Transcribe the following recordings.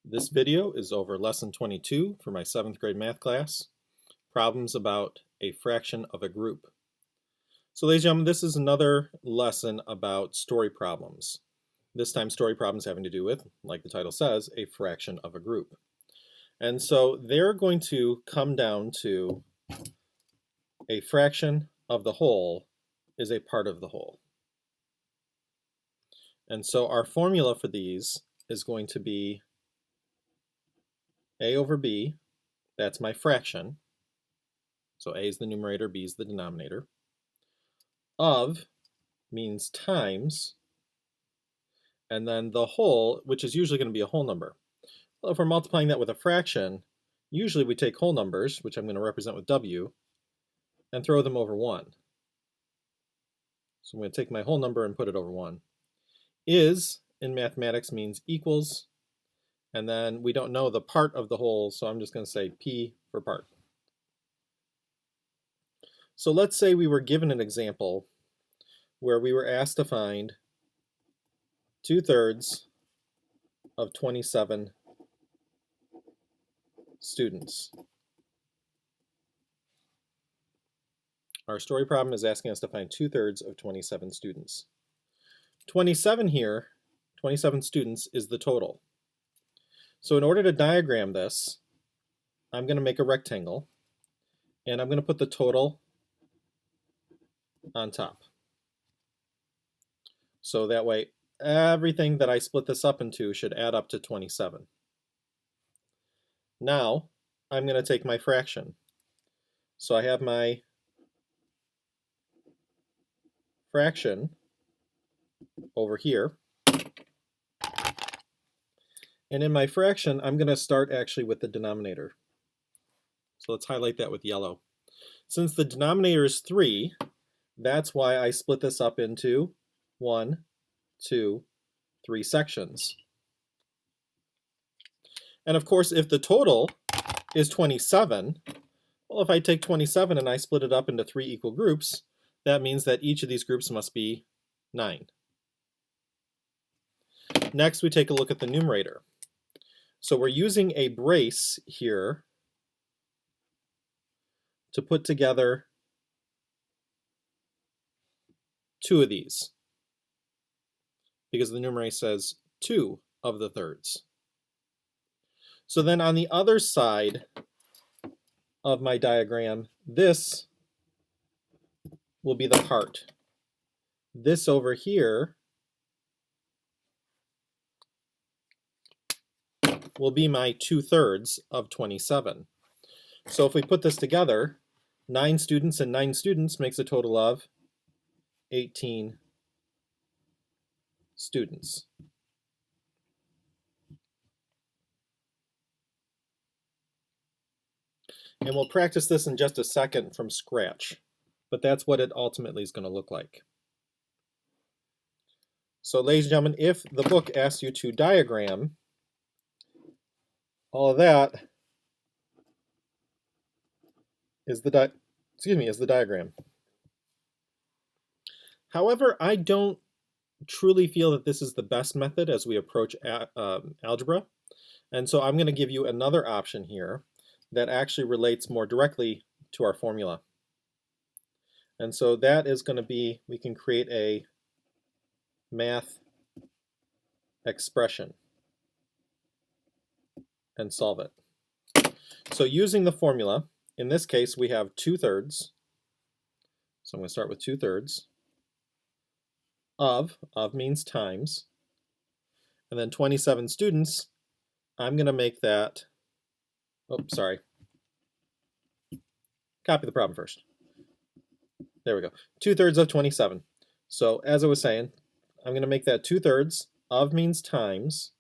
This video is over lesson 22 for my 7th grade math class, problems about a fraction of a group. So ladies and gentlemen, this is another lesson about story problems. This time story problems having to do with, like the title says, a fraction of a group. And so they're going to come down to a fraction of the whole is a part of the whole. And so our formula for these is going to be a over b, that's my fraction. So a is the numerator, b is the denominator. Of means times, and then the whole, which is usually going to be a whole number. Well, if we're multiplying that with a fraction, usually we take whole numbers, which I'm going to represent with w, and throw them over 1. So I'm going to take my whole number and put it over 1. Is, in mathematics, means equals, and then we don't know the part of the whole, so I'm just going to say p for part. So let's say we were given an example where we were asked to find 2/3 of 27 students. Our story problem is asking us to find 2/3 of 27 students. 27 here, 27 students, is the total. So in order to diagram this, I'm going to make a rectangle, and I'm going to put the total on top. So that way, everything that I split this up into should add up to 27. Now, I'm going to take my fraction. So I have my fraction over here. And in my fraction, I'm going to start actually with the denominator. So let's highlight that with yellow. Since the denominator is 3, that's why I split this up into 1, 2, 3 sections. And of course, if the total is 27, well, if I take 27 and I split it up into 3 equal groups, that means that each of these groups must be 9. Next, we take a look at the numerator. So we're using a brace here to put together 2 of these, because the numerator says 2 of the thirds. So then on the other side of my diagram, this will be the part. This over here will be my 2/3 of 27. So if we put this together, 9 students and 9 students makes a total of 18 students. And we'll practice this in just a second from scratch, but that's what it ultimately is going to look like. So ladies and gentlemen, if the book asks you to diagram, all of that is the diagram. However, I don't truly feel that this is the best method as we approach algebra, and so I'm going to give you another option here that actually relates more directly to our formula. And so that is going to be, we can create a math expression and solve it. So using the formula, in this case we have 2/3. So I'm going to start with 2/3 of means times, and then 27 students, I'm going to make that, copy the problem first. There we go, 2/3 of 27. So as I was saying, I'm going to make that 2/3 of means times,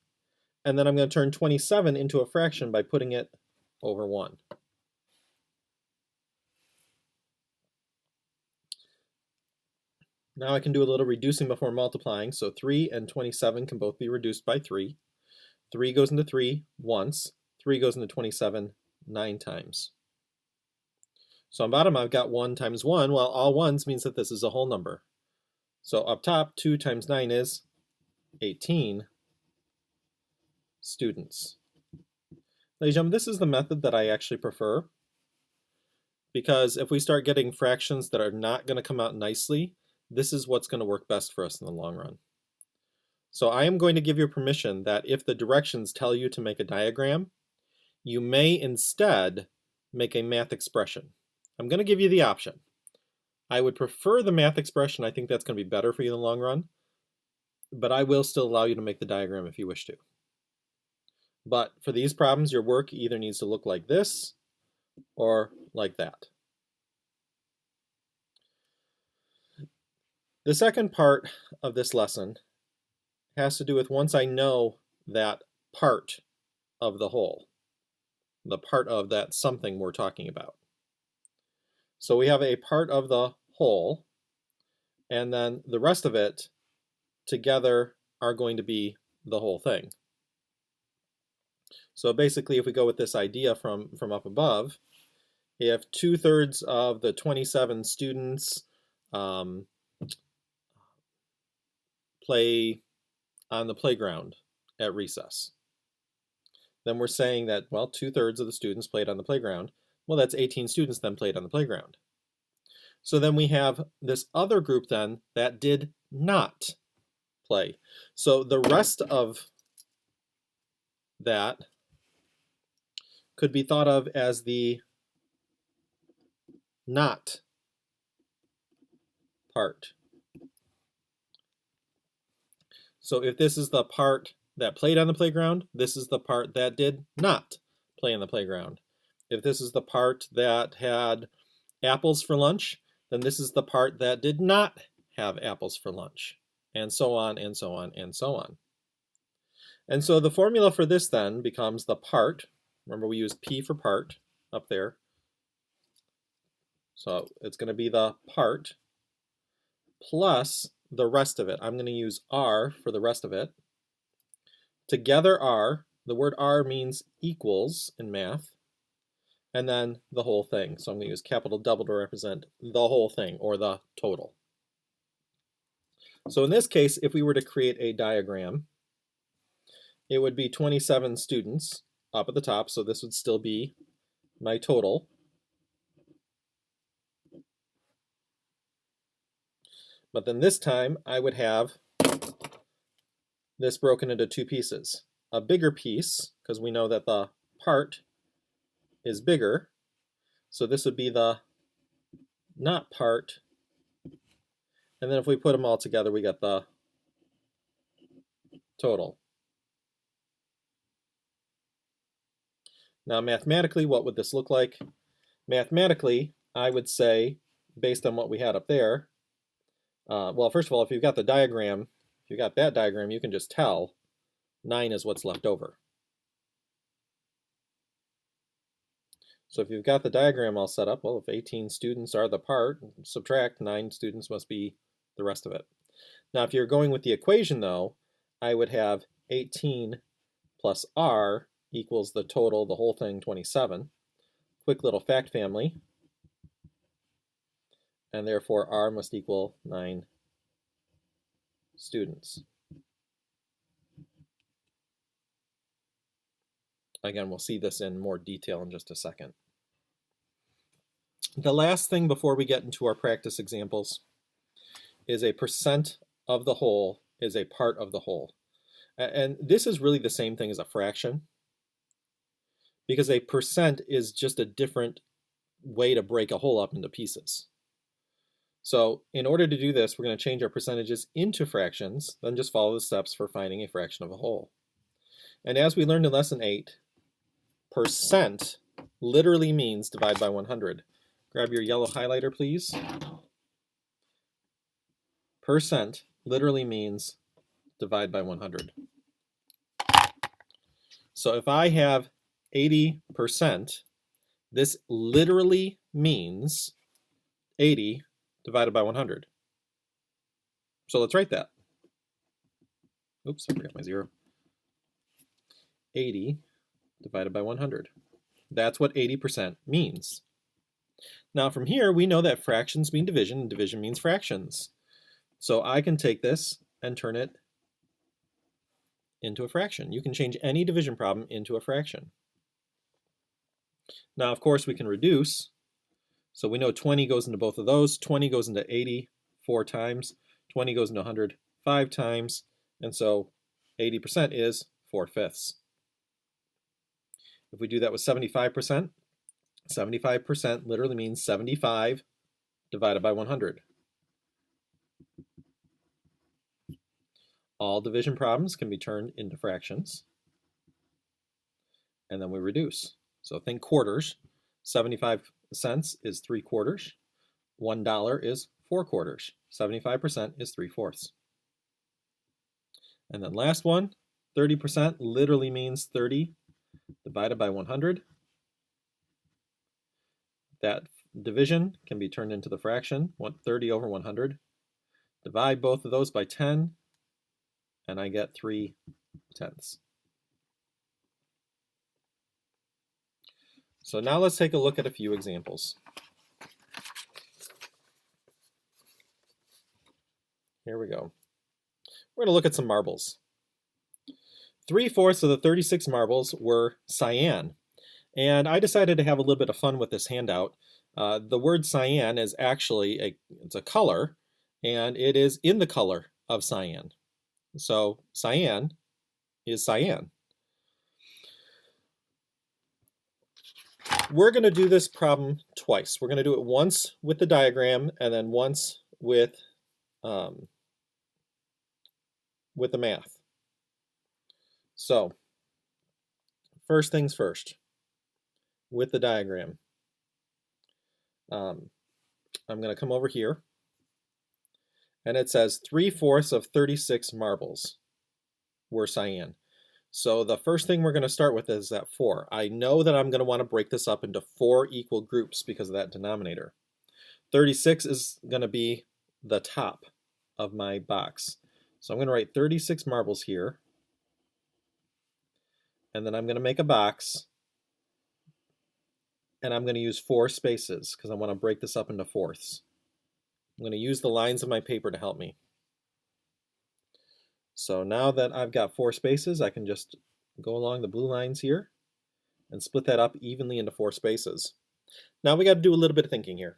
and then I'm going to turn 27 into a fraction by putting it over 1. Now I can do a little reducing before multiplying, so 3 and 27 can both be reduced by 3. 3 goes into 3 once, 3 goes into 27 9 times. So on bottom I've got 1 times 1, well all 1s means that this is a whole number. So up top, 2 times 9 is 18 students. Ladies and gentlemen, this is the method that I actually prefer, because if we start getting fractions that are not going to come out nicely, this is what's going to work best for us in the long run. So I am going to give you permission that if the directions tell you to make a diagram, you may instead make a math expression. I'm going to give you the option. I would prefer the math expression. I think that's going to be better for you in the long run, but I will still allow you to make the diagram if you wish to. But for these problems, your work either needs to look like this or like that. The second part of this lesson has to do with once I know that part of the whole, the part of that something we're talking about. So we have a part of the whole, and then the rest of it together are going to be the whole thing. So basically, if we go with this idea from up above, if 2/3 of the 27 students play on the playground at recess, then we're saying that, well, 2/3 of the students played on the playground. Well, that's 18 students then played on the playground. So then we have this other group then that did not play. So the rest of that could be thought of as the not part. So if this is the part that played on the playground, this is the part that did not play on the playground. If this is the part that had apples for lunch, then this is the part that did not have apples for lunch, and so on, and so on, and so on. And so the formula for this then becomes the part. Remember, we use P for part up there. So it's going to be the part plus the rest of it. I'm going to use R for the rest of it. Together are, the word R means equals in math, and then the whole thing. So I'm going to use capital double to represent the whole thing, or the total. So in this case, if we were to create a diagram, it would be 27 students up at the top, so this would still be my total. But then this time, I would have this broken into two pieces. A bigger piece, because we know that the part is bigger, so this would be the not part. And then if we put them all together, we get the total. Now mathematically, what would this look like? Mathematically, I would say, based on what we had up there, well, first of all, if you've got the diagram, if you've got that diagram, you can just tell 9 is what's left over. So if you've got the diagram all set up, well, if 18 students are the part, subtract 9 students must be the rest of it. Now, if you're going with the equation, though, I would have 18 plus R equals the total, the whole thing, 27. Quick little fact family. And therefore, R must equal 9 students. Again, we'll see this in more detail in just a second. The last thing before we get into our practice examples is a percent of the whole is a part of the whole. And this is really the same thing as a fraction, because a percent is just a different way to break a whole up into pieces. So in order to do this, we're going to change our percentages into fractions, then just follow the steps for finding a fraction of a whole. And as we learned in lesson 8, percent literally means divide by 100. Grab your yellow highlighter, please. Percent literally means divide by 100. So if I have 80%, this literally means 80 divided by 100. So let's write that. Oops, I forgot my 0. 80 divided by 100. That's what 80% means. Now from here, we know that fractions mean division, and division means fractions. So I can take this and turn it into a fraction. You can change any division problem into a fraction. Now, of course, we can reduce. So we know 20 goes into both of those. 20 goes into 80 4 times. 20 goes into 100 5 times. And so 80% is 4/5. If we do that with 75%, 75% literally means 75 divided by 100. All division problems can be turned into fractions. And then we reduce. So think quarters. 75 cents is 3/4. $1 is 4/4. 75% is 3/4. And then last one, 30% literally means 30 divided by 100. That division can be turned into the fraction, 30 over 100. Divide both of those by 10, and I get 3/10. So now let's take a look at a few examples. Here we go. We're going to look at some marbles. 3/4 of the 36 marbles were cyan. And I decided to have a little bit of fun with this handout. The word cyan is actually it's a color, and it is in the color of cyan. So cyan is cyan. We're going to do this problem twice. We're going to do it once with the diagram and then once with the math. So first things first, with the diagram. I'm going to come over here, and it says 3/4 of 36 marbles were cyan. So the first thing we're going to start with is that 4. I know that I'm going to want to break this up into 4 equal groups because of that denominator. 36 is going to be the top of my box. So I'm going to write 36 marbles here, and then I'm going to make a box, and I'm going to use 4 spaces because I want to break this up into fourths. I'm going to use the lines of my paper to help me. So now that I've got 4 spaces, I can just go along the blue lines here and split that up evenly into 4 spaces. Now we got to do a little bit of thinking here.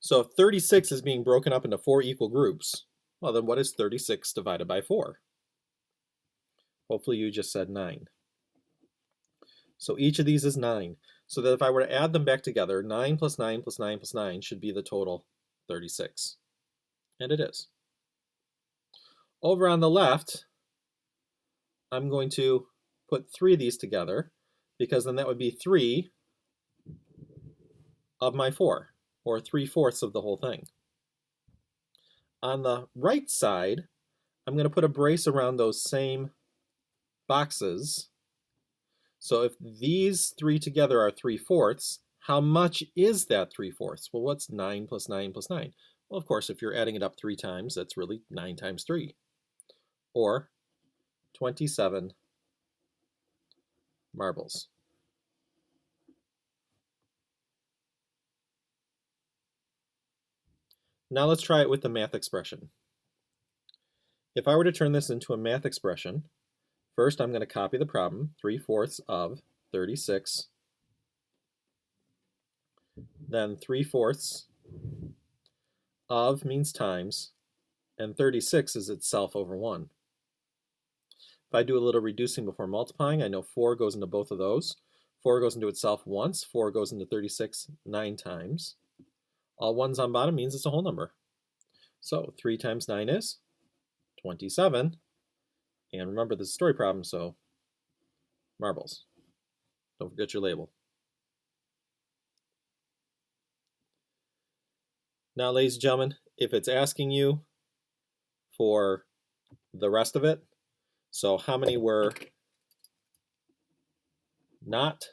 So if 36 is being broken up into 4 equal groups, well then what is 36 divided by 4? Hopefully you just said 9. So each of these is 9. So that if I were to add them back together, 9 plus 9 plus 9 plus 9 should be the total 36. And it is. Over on the left, I'm going to put 3 of these together because then that would be 3 of my 4, or 3/4 of the whole thing. On the right side, I'm going to put a brace around those same boxes. So if these 3 together are 3/4, how much is that 3/4? Well, what's 9 plus 9 plus 9? Well, of course, if you're adding it up 3 times, that's really 9 times 3, or 27 marbles. Now let's try it with the math expression. If I were to turn this into a math expression, first I'm going to copy the problem, 3/4 of 36, then 3/4 of means times, and 36 is itself over 1. If I do a little reducing before multiplying, I know 4 goes into both of those. 4 goes into itself once, 4 goes into 36 9 times. All ones on bottom means it's a whole number. So 3 times 9 is 27. And remember, this is a story problem, so marbles. Don't forget your label. Now, ladies and gentlemen, if it's asking you for the rest of it, so how many were not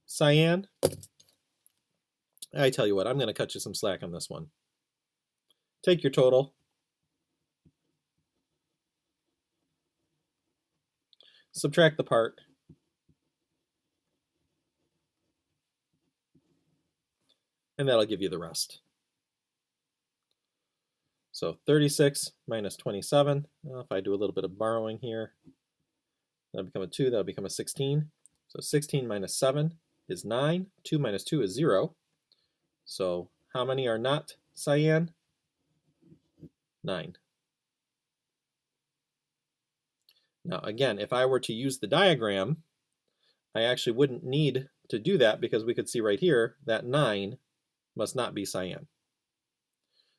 cyan? I tell you what, I'm going to cut you some slack on this one. Take your total. Subtract the part. And that'll give you the rest. So 36 minus 27. Well, if I do a little bit of borrowing here, that'll become a 2, that'll become a 16. So 16 minus 7 is 9. 2 minus 2 is 0. So how many are not cyan? 9. Now again, if I were to use the diagram, I actually wouldn't need to do that because we could see right here that 9 must not be cyan.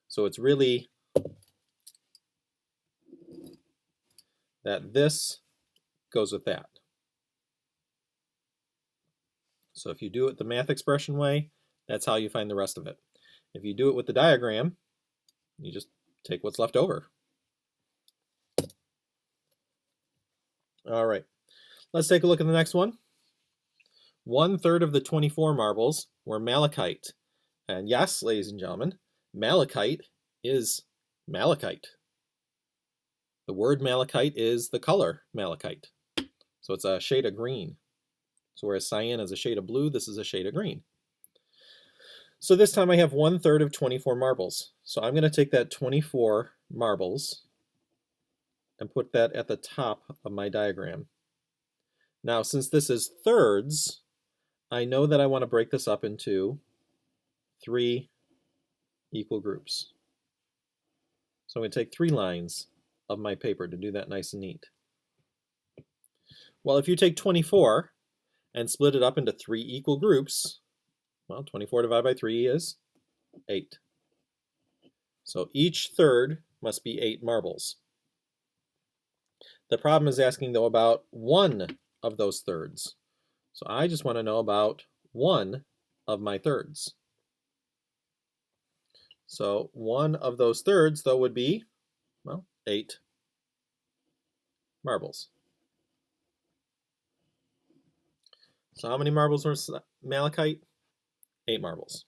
So it's really that this goes with that. So if you do it the math expression way, that's how you find the rest of it. If you do it with the diagram, you just take what's left over. All right, let's take a look at the next one. 1/3 of the 24 marbles were malachite. And yes, ladies and gentlemen, malachite is malachite. The word malachite is the color malachite. So it's a shade of green. So whereas cyan is a shade of blue, this is a shade of green. So this time I have 1/3 of 24 marbles. So I'm going to take that 24 marbles and put that at the top of my diagram. Now, since this is thirds, I know that I want to break this up into 3 equal groups. So I'm going to take 3 lines of my paper to do that nice and neat. Well, if you take 24 and split it up into 3 equal groups, well, 24 divided by 3 is 8. So each third must be 8 marbles. The problem is asking, though, about one of those thirds. So I just want to know about one of my thirds. So one of those thirds, though, would be, well, 8 marbles. So how many marbles were malachite? 8 marbles.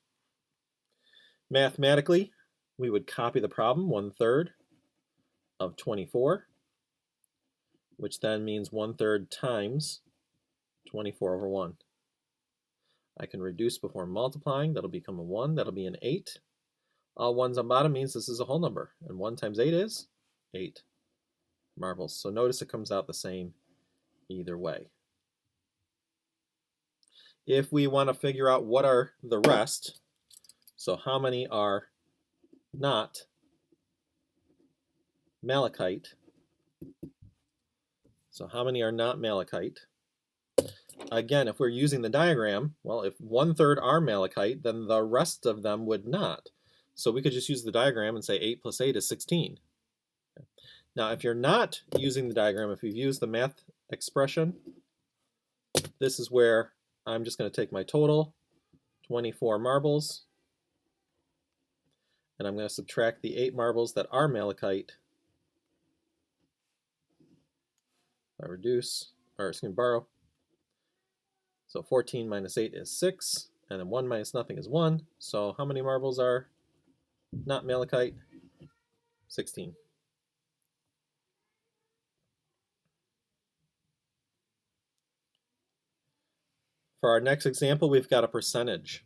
Mathematically, we would copy the problem, 1/3 of 24, which then means 1/3 times 24 over 1. I can reduce before multiplying. That'll become a 1. That'll be an 8. All ones on bottom means this is a whole number. And 1 times 8 is 8 marbles. So notice it comes out the same either way. If we want to figure out what are the rest, so how many are not malachite? So how many are not malachite? Again, if we're using the diagram, well, if 1/3 are malachite, then the rest of them would not. So we could just use the diagram and say 8 plus 8 is 16. Now, if you're not using the diagram, if you've used the math expression, this is where I'm just going to take my total, 24 marbles, and I'm going to subtract the 8 marbles that are malachite. I reduce, or excuse me, borrow. So 14 minus 8 is 6, and then 1 minus nothing is 1. So how many marbles are not malachite? 16. For our next example, we've got a percentage.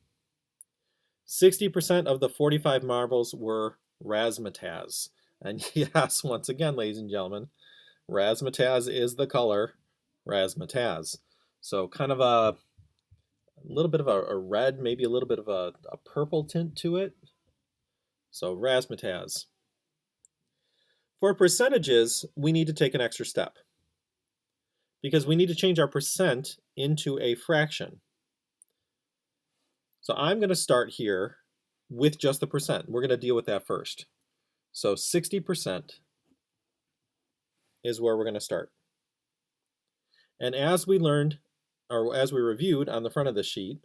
60% of the 45 marbles were razzmatazz. And yes, once again, ladies and gentlemen, razzmatazz is the color razzmatazz. So kind of a little bit of a red, maybe a little bit of a purple tint to it. So razzmatazz. For percentages, we need to take an extra step because we need to change our percent into a fraction. So I'm going to start here with just the percent. We're going to deal with that first. So 60% is where we're going to start. And as we learned, or as we reviewed on the front of the sheet,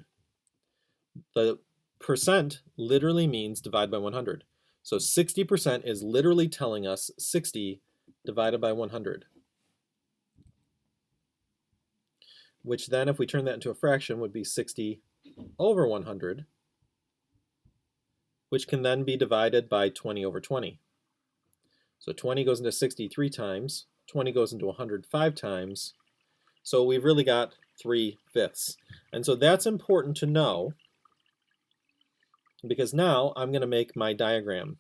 the percent literally means divide by 100. So 60% is literally telling us 60 divided by 100. Which then, if we turn that into a fraction, would be 60 over 100, which can then be divided by 20 over 20. So 20 goes into 60 3 times, 20 goes into 100 5 times, so we've really got 3/5. And so that's important to know because now I'm going to make my diagram.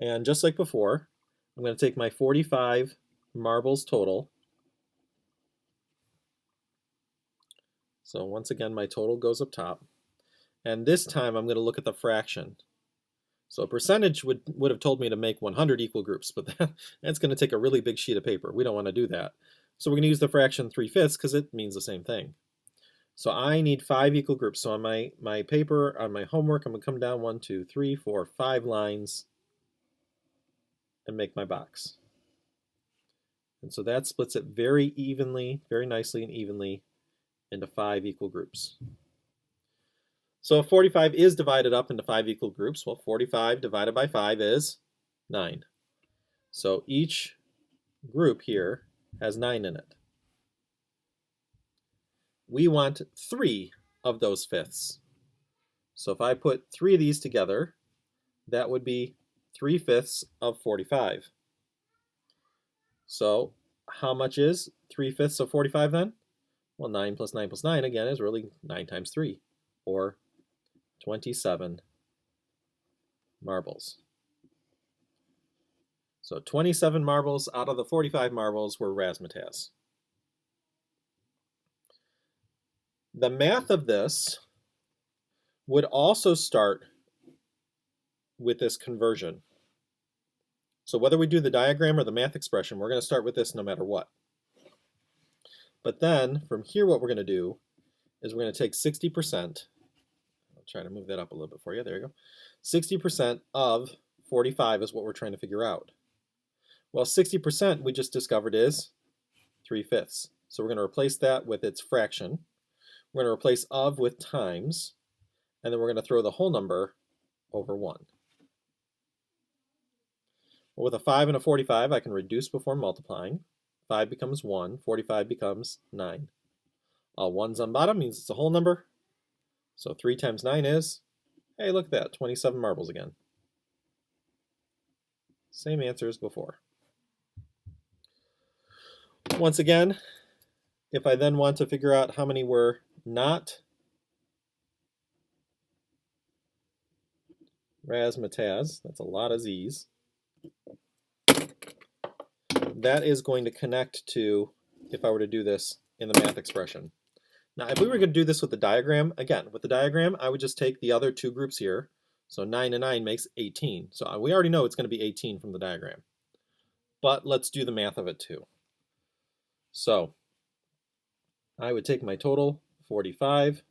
And just like before, I'm going to take my 45 marbles total, So once again, my total goes up top. And this time I'm going to look at the fraction. So a percentage would have told me to make 100 equal groups, but that's going to take a really big sheet of paper. We don't want to do that. So we're going to use the fraction 3/5 because it means the same thing. So I need 5 equal groups. So on my paper, on my homework, I'm going to come down 1, 2, 3, 4, 5 lines and make my box. And so that splits it very evenly, very nicely and evenly into 5 equal groups. So if 45 is divided up into 5 equal groups, well, 45 divided by 5 is 9. So each group here has 9 in it. We want 3 of those fifths. So if I put 3 of these together, that would be 3/5 of 45. So how much is 3/5 of 45 then? Well, 9 plus 9 plus 9 again is really 9 times 3, or 27 marbles. So 27 marbles out of the 45 marbles were razzmatazz. The math of this would also start with this conversion. So whether we do the diagram or the math expression, we're going to start with this no matter what. But then from here, what we're going to do is we're going to take 60%. I'll try to move that up a little bit for you. There you go. 60% of 45 is what we're trying to figure out. Well, 60% we just discovered is 3/5. So we're going to replace that with its fraction. We're going to replace of with times, and then we're going to throw the whole number over 1. Well, with a 5 and a 45, I can reduce before multiplying. 5 becomes 1, 45 becomes 9. All 1's on bottom means it's a whole number. So 3 times 9 is, hey, look at that, 27 marbles again. Same answer as before. Once again, if I then want to figure out how many were not razzmatazz, that's a lot of Z's, that is going to connect to if I were to do this in the math expression. Now, if we were going to do this with the diagram, again, with the diagram, I would just take the other 2 groups here. So 9 and 9 makes 18. So we already know it's going to be 18 from the diagram. But let's do the math of it too. So I would take my total, 45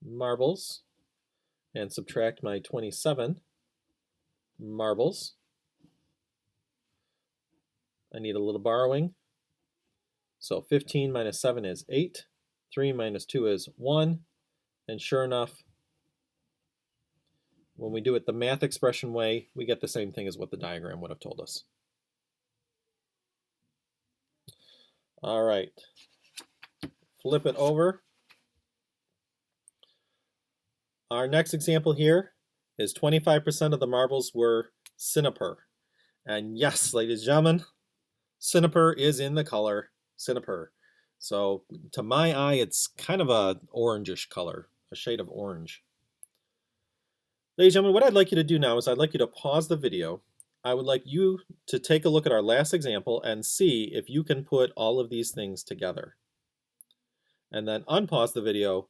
marbles, and subtract my 27 marbles. I need a little borrowing. So 15 minus 7 is 8. 3 minus 2 is 1. And sure enough, when we do it the math expression way, we get the same thing as what the diagram would have told us. All right, flip it over. Our next example here is 25% of the marbles were Cinnaper. And yes, ladies and gentlemen, Cinnaper is in the color Cinnaper. So to my eye, it's kind of a orangish color, a shade of orange. Ladies and gentlemen, what I'd like you to do now is I'd like you to pause the video. I would like you to take a look at our last example and see if you can put all of these things together. And then unpause the video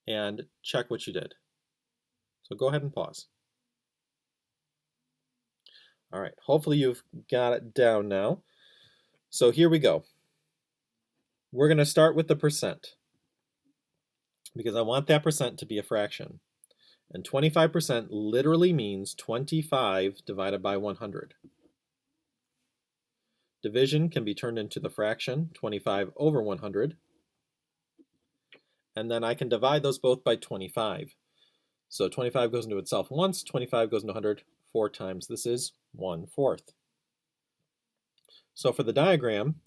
and check what you did. So go ahead and pause. All right, hopefully you've got it down now. So here we go. We're going to start with the percent because I want that percent to be a fraction. And 25% literally means 25 divided by 100. Division can be turned into the fraction 25 over 100. And then I can divide those both by 25. So 25 goes into itself once, 25 goes into 100 4 times. This is 1/4. So for the diagram,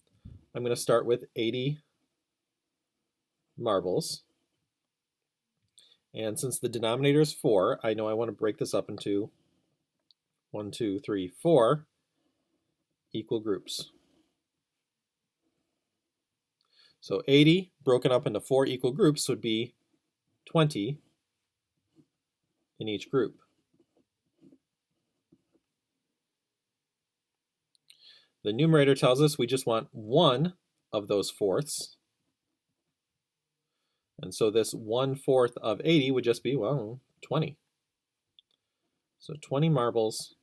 I'm going to start with 80 marbles. And since the denominator is 4, I know I want to break this up into 1, 2, 3, 4 equal groups. So 80 broken up into 4 equal groups would be 20 in each group. The numerator tells us we just want one of those fourths. And so this 1/4 of 80 would just be, well, 20. So 20 marbles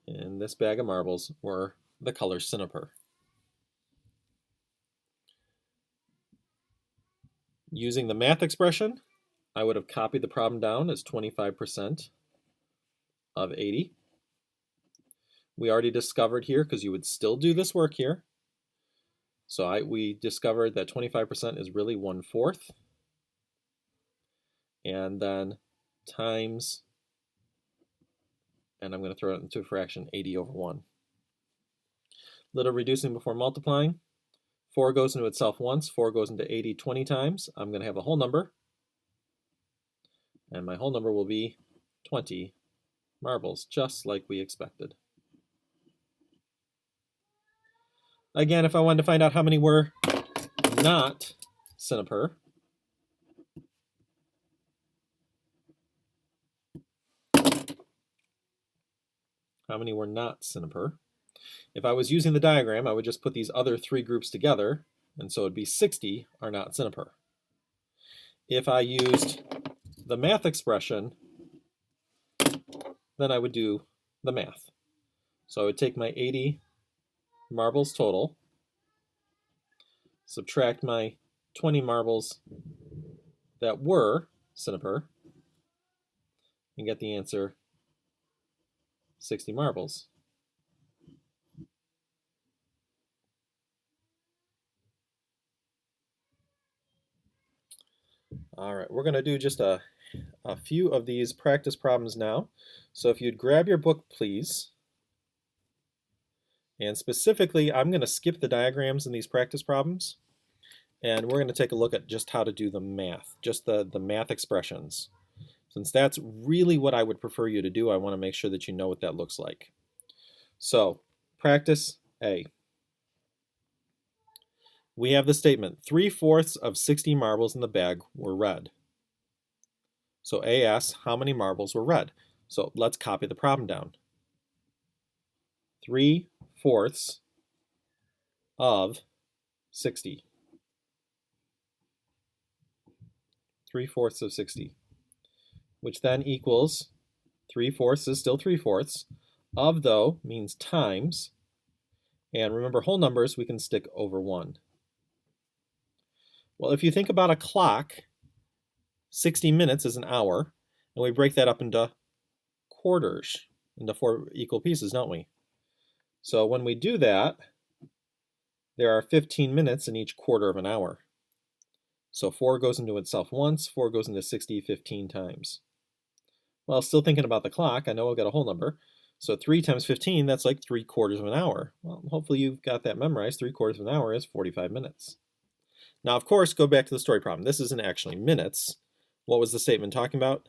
in this bag of marbles were the color Cinnabar. Using the math expression, I would have copied the problem down as 25% of 80. We already discovered here, because you would still do this work here. So we discovered that 25% is really 1/4. And then times, and I'm going to throw it into a fraction, 80 over 1. Little reducing before multiplying. 4 goes into itself once, 4 goes into 80 20 times. I'm going to have a whole number, and my whole number will be 20 marbles, just like we expected. Again, if I wanted to find out how many were not Cinnabar, if I was using the diagram, I would just put these other 3 groups together, and so it'd be 60 are not Cinnabar. If I used the math expression, then I would do the math. So I would take my 80 marbles total, subtract my 20 marbles that were Cinnabar, and get the answer 60 marbles. All right, we're going to do just a few of these practice problems now. So if you'd grab your book, please. And specifically, I'm going to skip the diagrams in these practice problems, and we're going to take a look at just how to do the math, just the math expressions. Since that's really what I would prefer you to do, I want to make sure that you know what that looks like. So, practice A. We have the statement, 3/4 of 60 marbles in the bag were red. So A asks, how many marbles were red? So let's copy the problem down. 3/4 of 60. 3/4 of 60, which then equals 3/4 is still 3/4. Of, though, means times. And remember, whole numbers we can stick over 1. Well, if you think about a clock, 60 minutes is an hour, and we break that up into quarters, into 4 equal pieces, don't we? So when we do that, there are 15 minutes in each quarter of an hour. So 4 goes into itself once, 4 goes into 60 15 times. Well, still thinking about the clock, I know I'll get a whole number. So 3 times 15, that's like 3/4 of an hour. Well, hopefully you've got that memorized. 3/4 of an hour is 45 minutes. Now, of course, go back to the story problem. This isn't actually minutes. What was the statement talking about?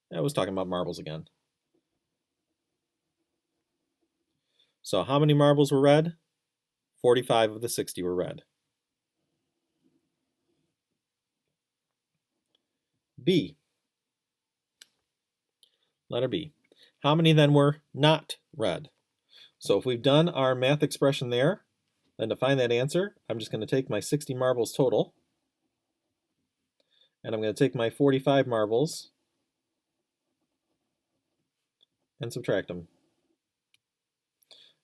It was talking about marbles again. So how many marbles were red? 45 of the 60 were red. B. Letter B. How many then were not red? So if we've done our math expression there, then to find that answer, I'm just going to take my 60 marbles total, and I'm going to take my 45 marbles and subtract them.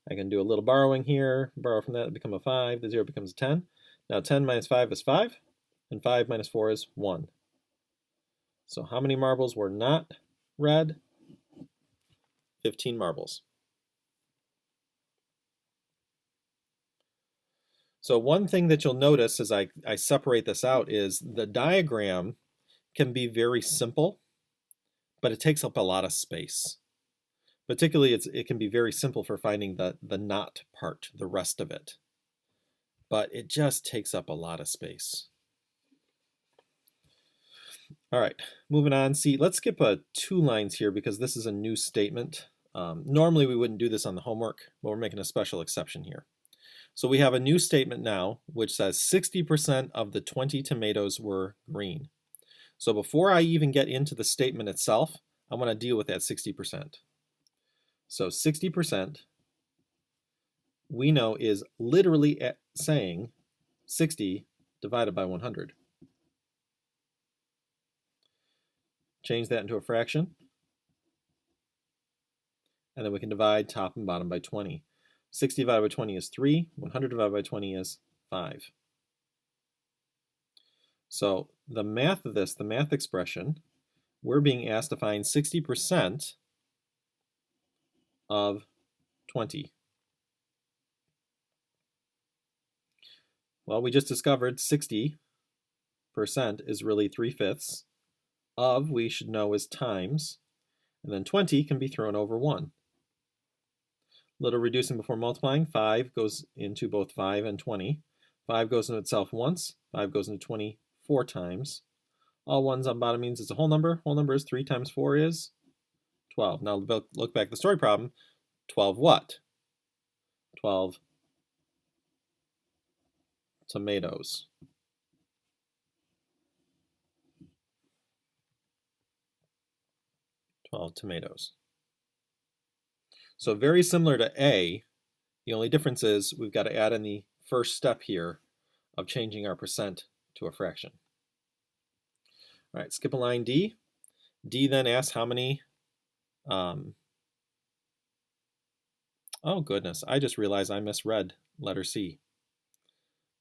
I can do a little borrowing here, borrow from that, become a 5, the 0 becomes a 10. Now 10 minus 5 is 5, and 5 minus 4 is 1. So how many marbles were not red? 15 marbles. So one thing that you'll notice as I separate this out is the diagram can be very simple, but it takes up a lot of space. Particularly, it can be very simple for finding the not part, the rest of it. But it just takes up a lot of space. All right, moving on. See, let's skip 2 lines here because this is a new statement. Normally, we wouldn't do this on the homework, but we're making a special exception here. So we have a new statement now, which says 60% of the 20 tomatoes were green. So before I even get into the statement itself, I want to deal with that 60%. So 60%, we know, is literally saying 60 divided by 100. change that into a fraction, and then we can divide top and bottom by 20. 60 divided by 20 is 3. 100 divided by 20 is 5. So the math of this, the math expression, we're being asked to find 60% of 20. Well, we just discovered 60% is really 3/5. Of, we should know, is times, and then 20 can be thrown over 1. Little reducing before multiplying. 5 goes into both 5 and 20. 5 goes into itself once. 5 goes into 20 4 times. All ones on bottom means it's a whole number. Whole number is 3 times 4 is 12. Now look back at the story problem. 12 what? 12 tomatoes. 12 tomatoes. So very similar to A, the only difference is we've got to add in the first step here of changing our percent to a fraction. All right, skip a line D. D then asks how many, oh goodness, I just realized I misread letter C.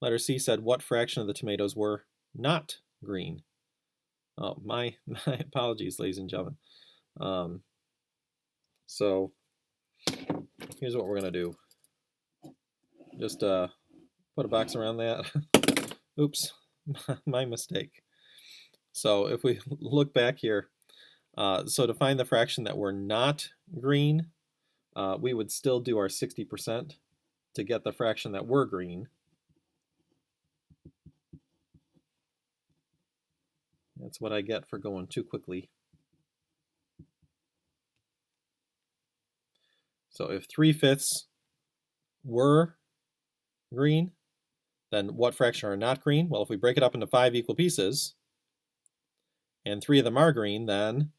Letter C said what fraction of the tomatoes were not green. Oh, my apologies, ladies and gentlemen. So here's what we're going to do. Just put a box around that. Oops, my mistake. So if we look back here, so to find the fraction that were not green, we would still do our 60% to get the fraction that were green. That's what I get for going too quickly. So if 3/5 were green, then what fraction are not green? Well, if we break it up into 5 equal pieces, and 3 of them are green, then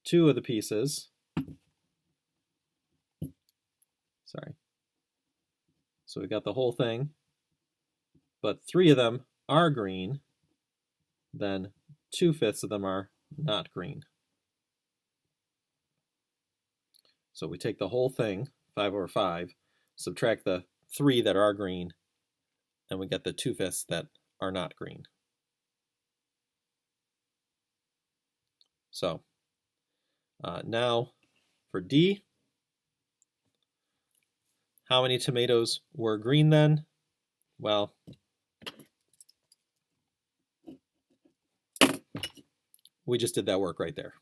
2 of the pieces, sorry, so we got the whole thing, but 3 of them are green, then 2/5 of them are not green. So we take the whole thing, 5 over 5, subtract the 3 that are green, and we get the 2/5 that are not green. So now for D, how many tomatoes were green then? Well, we just did that work right there.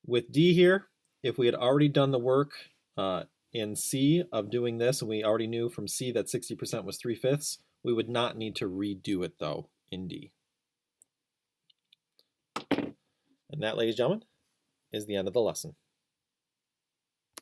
With D here, if we had already done the work in C of doing this, and we already knew from C that 60% was 3/5, we would not need to redo it though in D. And that, ladies and gentlemen, is the end of the lesson.